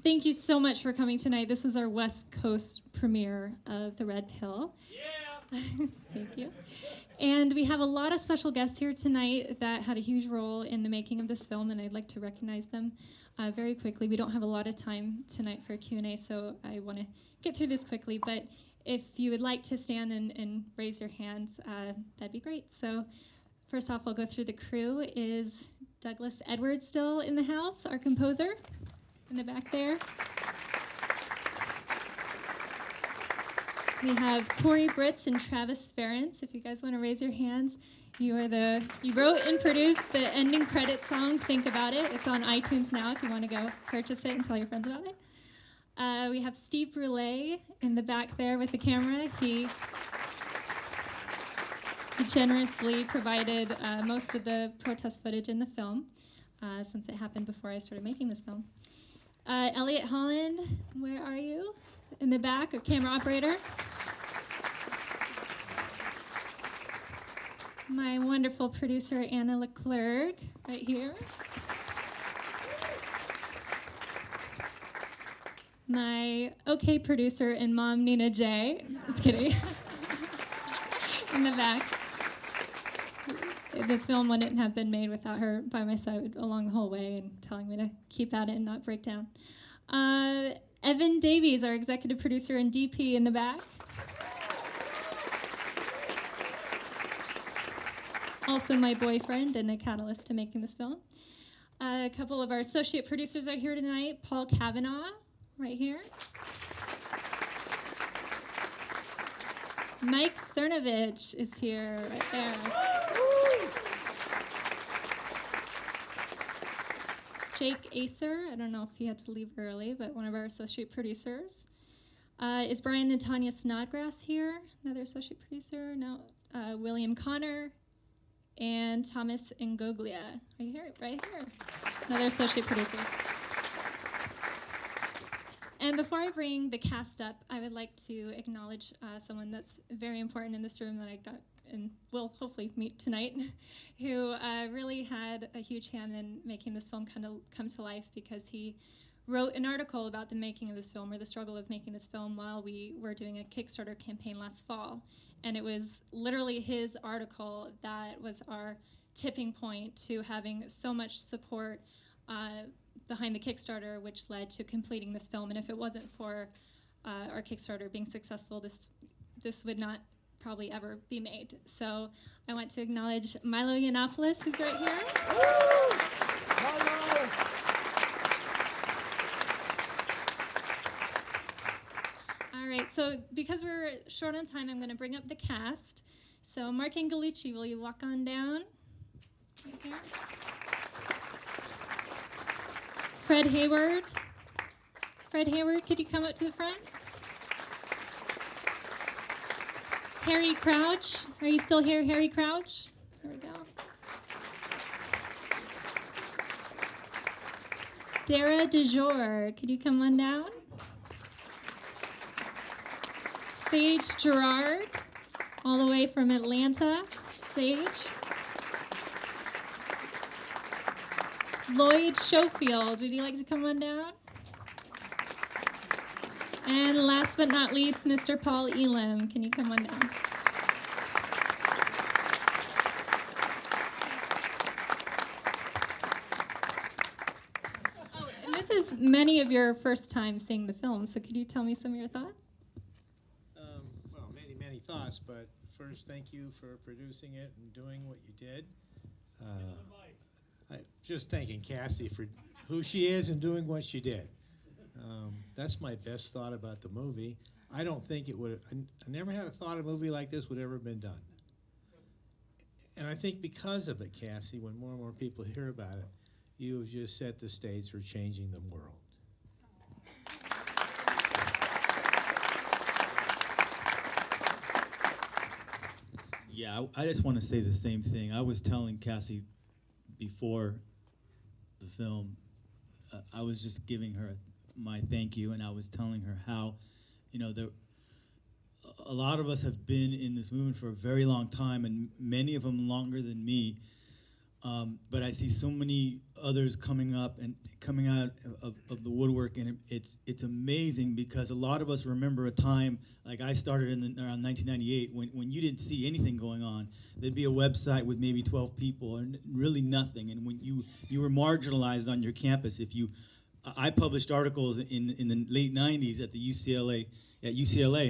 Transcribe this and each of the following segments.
Thank you so much for coming tonight. This was our West Coast premiere of The Red Pill. Yeah! Thank you. And we have a lot of special guests here tonight that had a huge role in the making of this film, and I'd like to recognize them very quickly. We don't have a lot of time tonight for a Q&A, so I want to get through this quickly. But if you would like to stand and raise your hands, that'd be great. So first off, I'll go through the crew. Is Douglas Edwards still in the house, our composer? In the back there. We have Corey Britz and Travis Ferentz. If you guys want to raise your hands, you wrote and produced the ending credit song, Think About It. It's on iTunes now if you want to go purchase it and tell your friends about it. We have Steve Brule in the back there with the camera. He generously provided most of the protest footage in the film, since it happened before I started making this film. Elliot Holland, where are you? In the back, a camera operator. My wonderful producer, Anna Leclerc, right here. My okay producer and mom, Nina Jaye. Just kidding. In the back. This film wouldn't have been made without her by my side along the whole way and telling me to keep at it and not break down. Evan Davies, our executive producer and DP in the back. Also my boyfriend and a catalyst to making this film. A couple of our associate producers are here tonight. Paul Kavanaugh, right here. Mike Cernovich is here, right there. Jake Acer, I don't know if he had to leave early, but one of our associate producers. Is Brian and Tanya Snodgrass here? Another associate producer? No. William Connor and Thomas Ngoglia. Right here. Another associate producer. And before I bring the cast up, I would like to acknowledge someone that's very important in this room that I got and will hopefully meet tonight, who really had a huge hand in making this film kind of come to life, because he wrote an article about the making of this film, or the struggle of making this film, while we were doing a Kickstarter campaign last fall. And it was literally his article that was our tipping point to having so much support behind the Kickstarter, which led to completing this film. And if it wasn't for our Kickstarter being successful, this would not probably ever be made. So I want to acknowledge Milo Yiannopoulos, who's right here. Woo! Milo! All right, so because we're short on time, I'm going to bring up the cast. So Marc Angelucci, will you walk on down? Right here. Fred Hayward. Fred Hayward, could you come up to the front? Harry Crouch. Are you still here, Harry Crouch? There we go. Dara DeJour, could you come on down? Sage Gerard, all the way from Atlanta. Sage. Lloyd Schofield, would you like to come on down? And last but not least, Mr. Paul Elam. Can you come on down? Oh, and this is many of your first time seeing the film, so could you tell me some of your thoughts? Well, many thoughts, but first, thank you for producing it and doing what you did. Just thanking Cassie for who she is and doing what she did. That's my best thought about the movie. I don't think it would. I never had a thought a movie like this would ever have been done. And I think because of it, Cassie, when more and more people hear about it, you have just set the stage for changing the world. Yeah, I just want to say the same thing. I was telling Cassie before the film, I was just giving her my thank you, and I was telling her how, a lot of us have been in this movement for a very long time, and many of them longer than me. But I see so many others coming up and coming out of the woodwork, and it's amazing because a lot of us remember a time like I started around 1998 when you didn't see anything going on. There'd be a website with maybe 12 people and really nothing, and when you were marginalized on your campus. I published articles in the late 90s at UCLA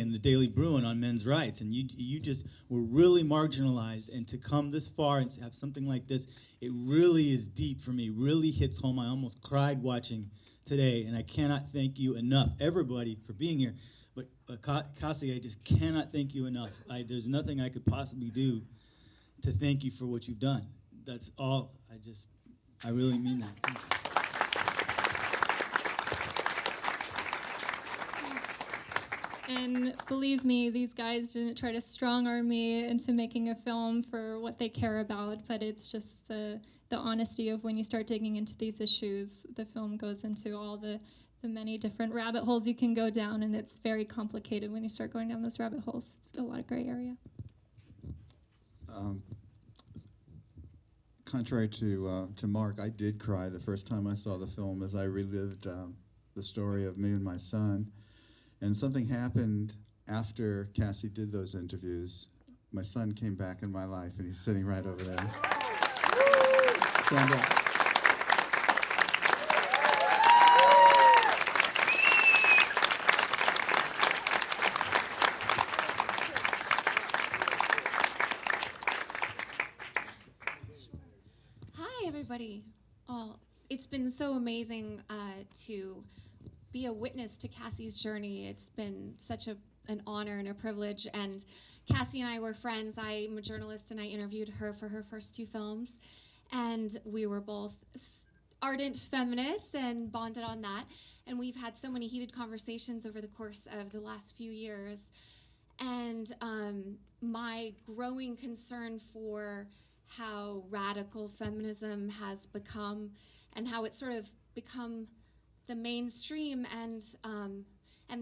in the Daily Bruin on men's rights, and you just were really marginalized, and to come this far and have something like this, it really is deep for me, really hits home. I almost cried watching today, and I cannot thank you enough, everybody, for being here. But Cassie, I just cannot thank you enough. There's nothing I could possibly do to thank you for what you've done. That's all. I really mean that. And believe me, these guys didn't try to strong-arm me into making a film for what they care about, but it's just the honesty of when you start digging into these issues, the film goes into all the many different rabbit holes you can go down, and it's very complicated when you start going down those rabbit holes. It's a lot of gray area. Contrary to Marc, I did cry the first time I saw the film as I relived the story of me and my son. And something happened after Cassie did those interviews. My son came back in my life, and he's sitting right over there. Stand up. Hi, everybody. Oh, it's been so amazing to be a witness to Cassie's journey. It's been such an honor and a privilege. And Cassie and I were friends. I'm a journalist, and I interviewed her for her first 2 films. And we were both ardent feminists and bonded on that. And we've had so many heated conversations over the course of the last few years. And my growing concern for how radical feminism has become and how it's sort of become the mainstream, and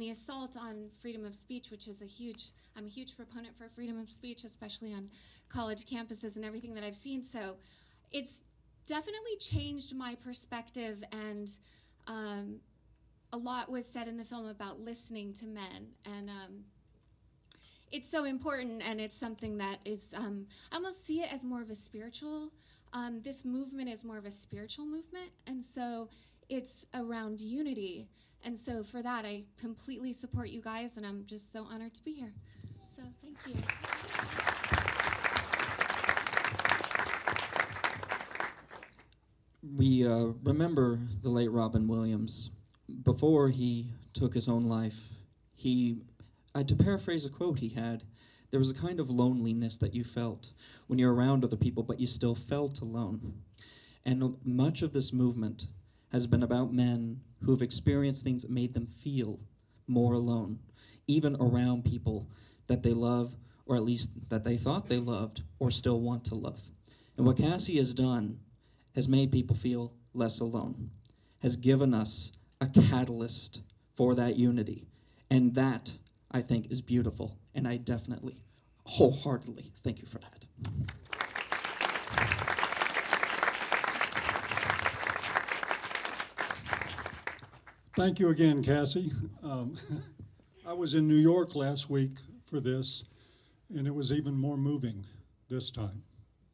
the assault on freedom of speech, which is I'm a huge proponent for freedom of speech, especially on college campuses and everything that I've seen. So it's definitely changed my perspective, and a lot was said in the film about listening to men, and it's so important, and it's something that is, I almost see it as more of a spiritual, this movement is more of a spiritual movement, and so it's around unity. And so for that, I completely support you guys, and I'm just so honored to be here. So thank you. We remember the late Robin Williams. Before he took his own life, to paraphrase a quote he had, there was a kind of loneliness that you felt when you're around other people, but you still felt alone. And much of this movement has been about men who've experienced things that made them feel more alone, even around people that they love, or at least that they thought they loved, or still want to love. And what Cassie has done has made people feel less alone, has given us a catalyst for that unity. And that, I think, is beautiful. And I definitely, wholeheartedly thank you for that. Thank you again, Cassie. I was in New York last week for this, and it was even more moving this time.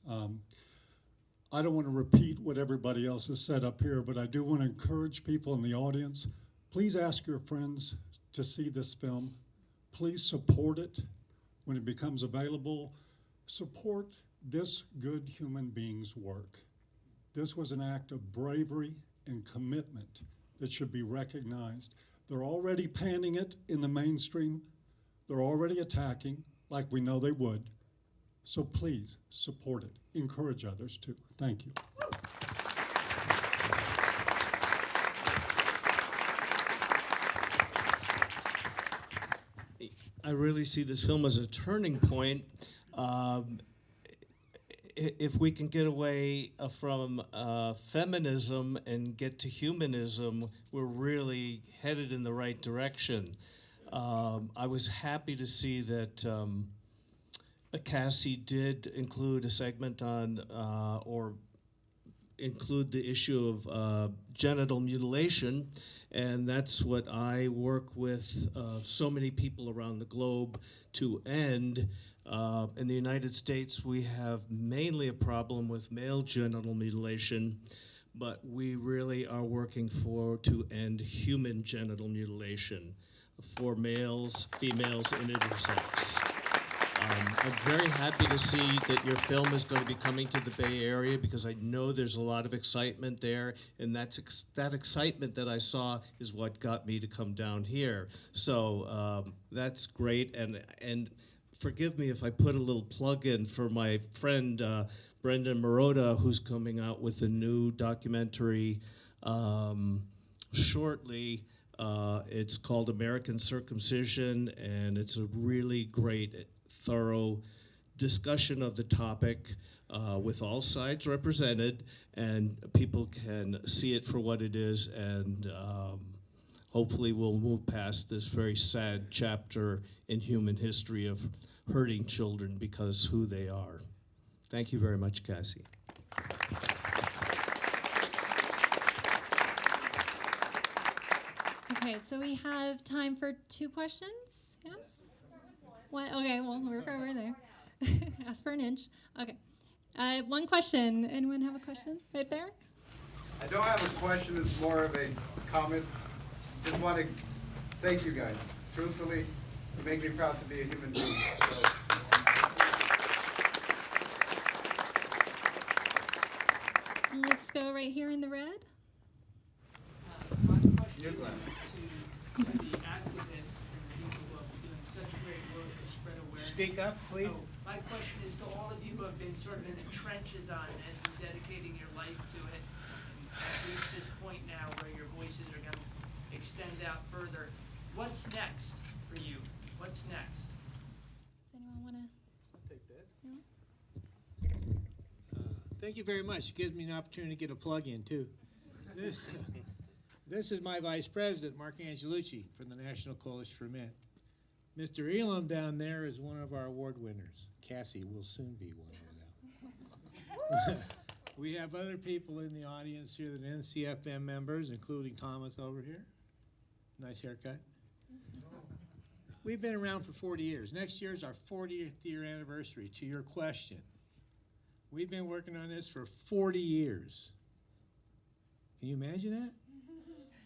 I don't want to repeat what everybody else has said up here, but I do want to encourage people in the audience, please ask your friends to see this film. Please support it when it becomes available. Support this good human being's work. This was an act of bravery and commitment that should be recognized. They're already panning it in the mainstream. They're already attacking, like we know they would. So please support it. Encourage others too. Thank you. I really see this film as a turning point. If we can get away from feminism and get to humanism, we're really headed in the right direction. I was happy to see that Cassie did include a segment on, or include the issue of genital mutilation, and that's what I work with so many people around the globe to end. In the United States, we have mainly a problem with male genital mutilation, but we really are working to end human genital mutilation for males, females, and intersex. I'm very happy to see that your film is going to be coming to the Bay Area, because I know there's a lot of excitement there, and that excitement that I saw is what got me to come down here. So that's great, and forgive me if I put a little plug in for my friend Brendan Marotta, who's coming out with a new documentary shortly. It's called American Circumcision, and it's a really great, thorough discussion of the topic with all sides represented, and people can see it for what it is, and hopefully we'll move past this very sad chapter in human history of hurting children because who they are. Thank you very much, Cassie. Okay, so we have time for 2 questions. Yes? One, okay, well, we're over there. Ask for an inch. Okay. 1 question. Anyone have a question right there? I don't have a question, it's more of a comment. Just want to thank you guys. Truthfully, you make me proud to be a human being. So. Let's go right here in the red. My question You're glad. is to the activists and the people who are doing such great work to spread awareness. Speak up, please. So my question is to all of you who have been sort of in the trenches on this and dedicating your life to it, and have reached this point now where your voices are going to extend out further. What's next for you? What's next? Does anyone want to? Take that. Thank you very much. It gives me an opportunity to get a plug in, too. This is my vice president, Marc Angelucci, from the National Coalition for Men. Mr. Elam down there is one of our award winners. Cassie will soon be one of them. We have other people in the audience here that are NCFM members, including Thomas over here. Nice haircut. We've been around for 40 years. Next year is our 40th year anniversary. To your question, we've been working on this for 40 years. Can you imagine that?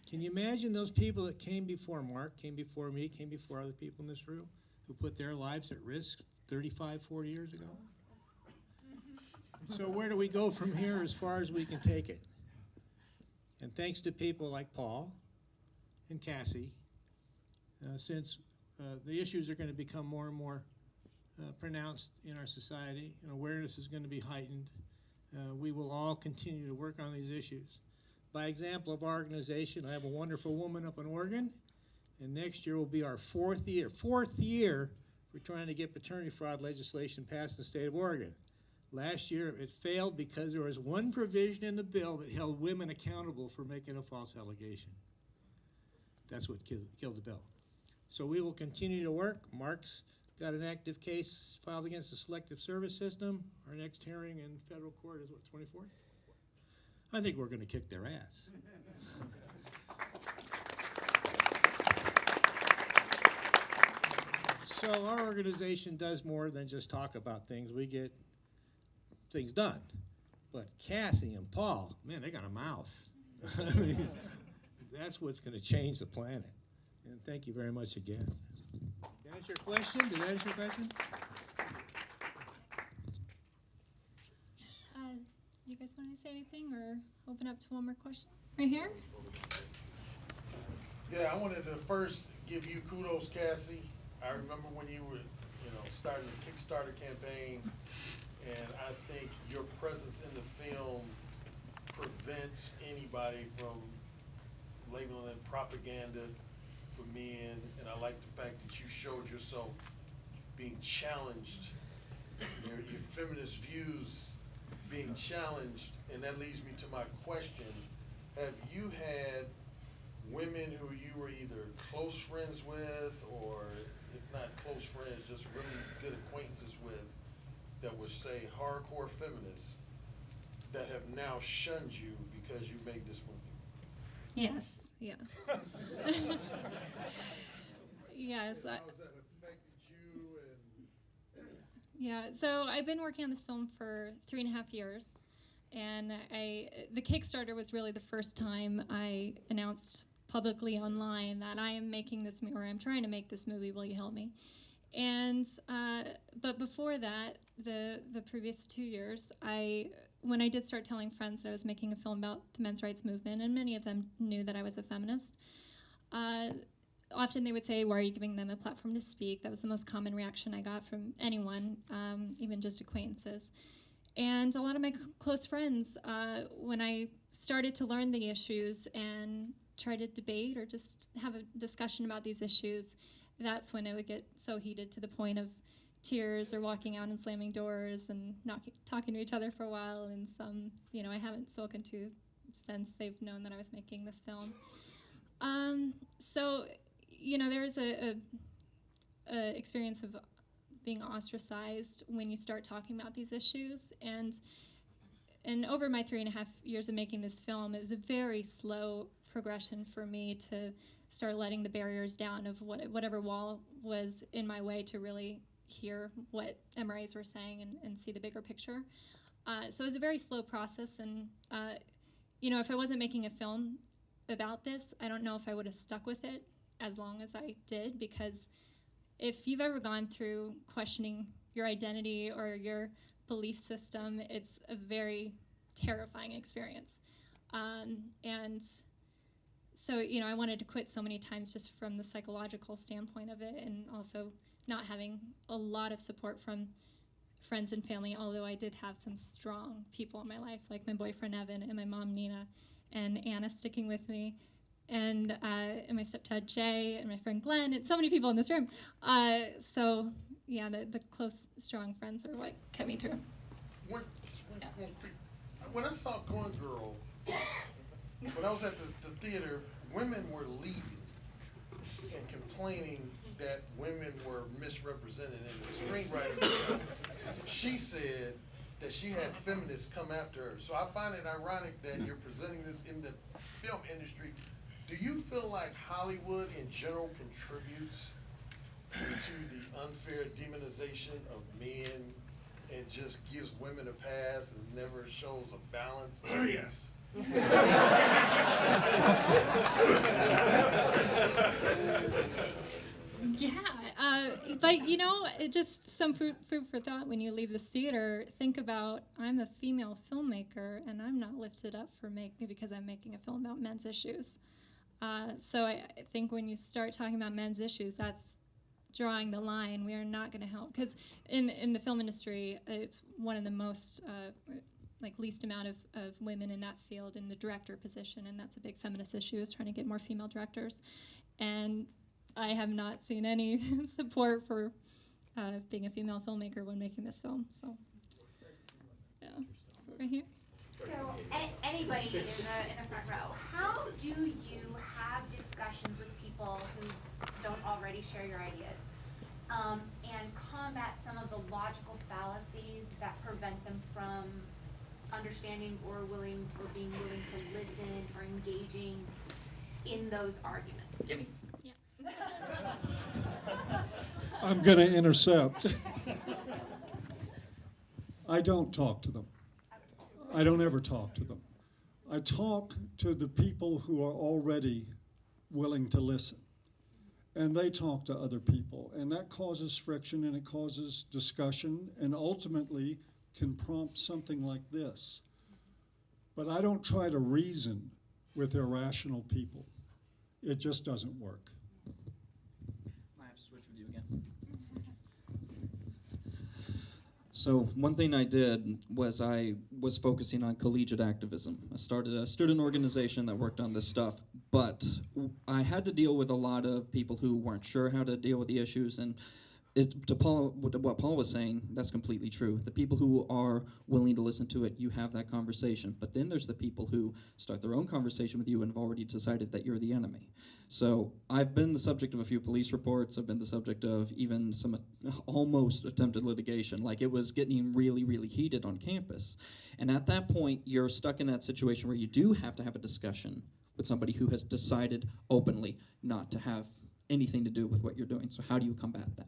Can you imagine those people that came before Marc, came before me, came before other people in this room, who put their lives at risk 35, 40 years ago? So where do we go from here as far as we can take it? And thanks to people like Paul and Cassie, since the issues are going to become more and more pronounced in our society, and awareness is going to be heightened, we will all continue to work on these issues. By example of our organization, I have a wonderful woman up in Oregon, and next year will be our 4th year. 4th year we're trying to get paternity fraud legislation passed in the state of Oregon. Last year it failed because there was one provision in the bill that held women accountable for making a false allegation. That's what killed the bill. So we will continue to work. Marc's got an active case filed against the Selective Service System. Our next hearing in federal court is what, 24th? I think we're going to kick their ass. So our organization does more than just talk about things. We get things done. But Cassie and Paul, man, they got a mouth. I mean, that's what's going to change the planet. And thank you very much again. Did that answer your question? Did that answer your question? You guys want to say anything or open up to one more question? Right here? Yeah, I wanted to first give you kudos, Cassie. I remember when you were, starting the Kickstarter campaign, and I think your presence in the film prevents anybody from labeling it propaganda for men, and I like the fact that you showed yourself being challenged, your feminist views being challenged, and that leads me to my question. Have you had women who you were either close friends with, or if not close friends, just really good acquaintances with, that would say hardcore feminists, that have now shunned you because you made this movie? Yes, yes. Yes. And how has that affected you? And Yeah, so I've been working on this film for 3.5 years, and the Kickstarter was really the first time I announced publicly online that I am making this movie, or I'm trying to make this movie. Will you help me? And but before that, the previous 2 years, when I did start telling friends that I was making a film about the men's rights movement, and many of them knew that I was a feminist. Often they would say, "Why are you giving them a platform to speak?" That was the most common reaction I got from anyone, even just acquaintances. And a lot of my close friends, when I started to learn the issues and try to debate or just have a discussion about these issues, that's when it would get so heated to the point of tears or walking out and slamming doors and not talking to each other for a while. And some, I haven't spoken to since they've known that I was making this film. So, there's a experience of being ostracized when you start talking about these issues. And over my 3.5 years of making this film, it was a very slow progression for me to start letting the barriers down of whatever wall was in my way to really hear what MRAs were saying and see the bigger picture. So it was a very slow process. And, if I wasn't making a film about this, I don't know if I would have stuck with it as long as I did, because if you've ever gone through questioning your identity or your belief system, it's a very terrifying experience. And so, I wanted to quit so many times just from the psychological standpoint of it, and also not having a lot of support from friends and family, although I did have some strong people in my life, like my boyfriend Evan and my mom Nina and Anna sticking with me, and my stepdad Jaye and my friend Glenn, and so many people in this room. So yeah, the close, strong friends are what kept me through. When I saw Gone Girl, when I was at the theater, women were leaving and complaining that women were misrepresented. And the screenwriter, she said that she had feminists come after her. So I find it ironic that you're presenting this in the film industry. Do you feel like Hollywood in general contributes to the unfair demonization of men and just gives women a pass and never shows a balance? Oh, yes. Yeah, but just some food for thought when you leave this theater. Think about, I'm a female filmmaker and I'm not lifted up because I'm making a film about men's issues. So I think when you start talking about men's issues, that's drawing the line. We are not going to help, because in the film industry, it's one of the most least amount of women in that field in the director position, and that's a big feminist issue, is trying to get more female directors. And I have not seen any support for being a female filmmaker when making this film. So, yeah, right here. So, anybody in the front row, how do you have discussions with people who don't already share your ideas, and combat some of the logical fallacies that prevent them from understanding or being willing to listen or engaging in those arguments? Gimme. Yeah. I'm going to intercept. I don't talk to them. I don't ever talk to them. I talk to the people who are already willing to listen. And they talk to other people. And that causes friction, and it causes discussion, and ultimately can prompt something like this. But I don't try to reason with irrational people. It just doesn't work. I have to switch with you again. So one thing I did was I was focusing on collegiate activism. I started a student organization that worked on this stuff, but I had to deal with a lot of people who weren't sure how to deal with the issues, and what Paul was saying, that's completely true. The people who are willing to listen to it, you have that conversation. But then there's the people who start their own conversation with you and have already decided that you're the enemy. So I've been the subject of a few police reports. I've been the subject of even some almost attempted litigation. Like, it was getting really, really heated on campus. And at that point, you're stuck in that situation where you do have to have a discussion with somebody who has decided openly not to have anything to do with what you're doing. So how do you combat that?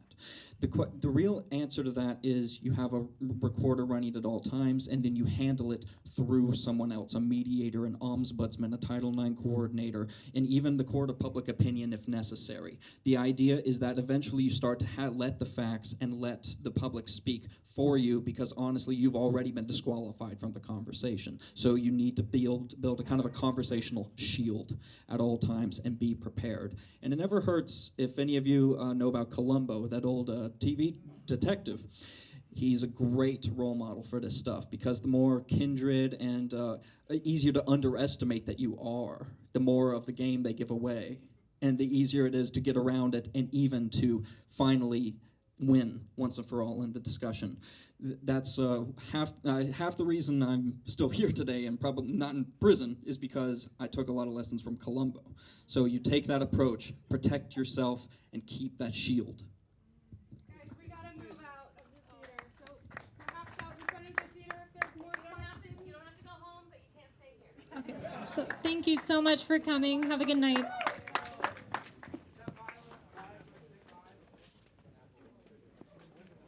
The real answer to that is you have a recorder running at all times, and then you handle it through someone else, a mediator, an ombudsman, a Title IX coordinator, and even the court of public opinion if necessary. The idea is that eventually you start to let the facts and let the public speak for you, because honestly, you've already been disqualified from the conversation. So you need to build a kind of a conversational shield at all times and be prepared. And it never hurts if any of you know about Columbo, that old TV detective. He's a great role model for this stuff, because the more kindred and easier to underestimate that you are, the more of the game they give away, and the easier it is to get around it and even to finally win once and for all in the discussion. That's half the reason I'm still here today and probably not in prison is because I took a lot of lessons from Columbo. So you take that approach, protect yourself, and keep that shield. Guys, we gotta move out of the theater. So perhaps out in front of the theater if there's more questions. You don't have to go home, but you can't stay here. So thank you so much for coming. Have a good night.